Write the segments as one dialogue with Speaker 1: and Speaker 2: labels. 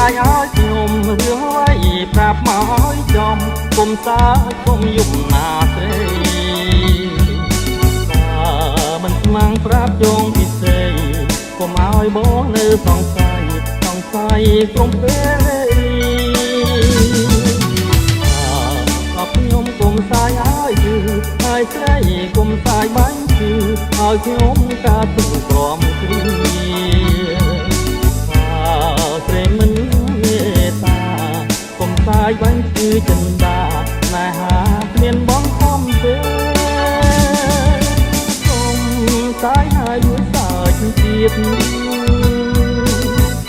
Speaker 1: យឲ្យខ្ញុំរឿងអ្វីប្រាប់មកឲ្យចំគុំសាគុំយំណាស្រីមិនស្មាំងប្រាប់ជងពិសេសគុំឲ្យបងនៅសង្ស័យក្រុមពេលខ្ញុំគុំសាយឲ្យយឺហើយស្រីគុំសាយបាញ់ជឺឲ្យខ្ញុំកាទុំក្រំគ្រាស្រីមិនមេតាគុំសាយបាញ់ជឺចិន្តាណែហាគ្មានបងខំទេគុំសាយហើយមួយសាយទៀត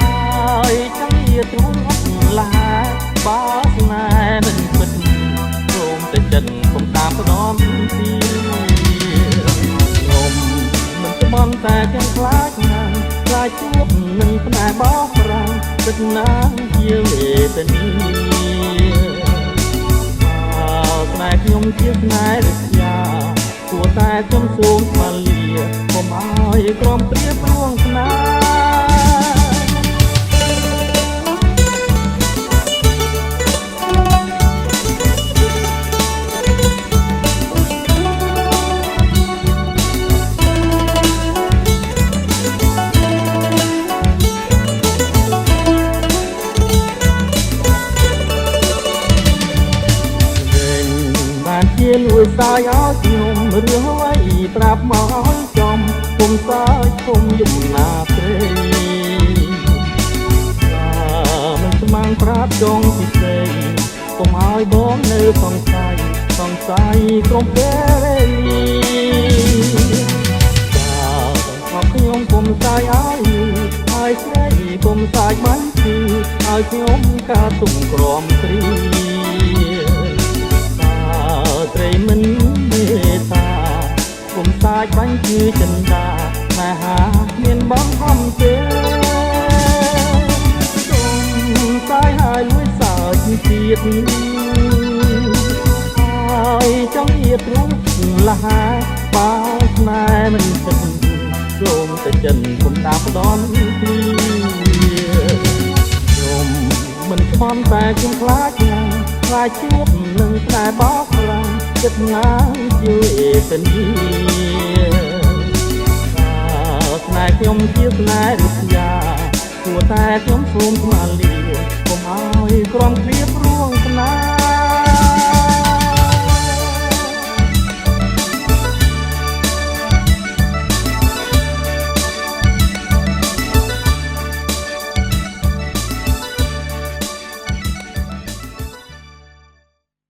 Speaker 1: ហើយចាំជាទ្រង់អត់ឡាបើស្នេហ៍មិនពិតព្រមតែចិត្តគុំតាមផ្ដំទីខ្ញុំមិនស្មន់តែទាំងខ្លាចណាស់ខ្លាចជួបនឹងផ្នែបោកប្រាំងពិតណាស់ជាវេទនាស្នេហ៍ខ្ញុំជាស្នេហ៍រិទ្ធិគួរតែខ្ញុំសូមស្មាលាកុំឲ្យក្រុមព្រៀបរួងស្នេហ៍ជាលួយសាយឲ្យខ្ញុំរឿងអ្វីប្រាប់មកឲ្យចំគុំសាយគុំយំណាព្រៃមិនស្មាំងប្រាប់ចងពិសេសគុំឲ្យបងនៅសង្ស័យក្រុមពេលខ្ញុំគុំសាយឲ្យស្រីគុំសាយបាញ់ជឺឲ្យខ្ញុំកាទុំក្រំគ្រាស្រីមិនមេតាគុំសាយបាញ់ជឿចិន្តាណែហាមានបងហំទេគុំសាយហើយលួចសើចទៀតហើយចង់ៀបរូបលហាបើស្នេហ៍មិនពិតសូមតែចិនគុំតាមផ្ដំទីខ្ញុំមិនស្មន់តែខ្ញុំខ្លាចណាស់ខ្លាចជួបនឹងខ្សែបោកខ្លាំងចិត្តណាជាវេទនាស្នេហ៍ខ្ញុំជាស្នេហ៍រិទ្ធិគួរតែខ្ញុំសូមស្មាលាកុំឲ្យក្រុមគ្រា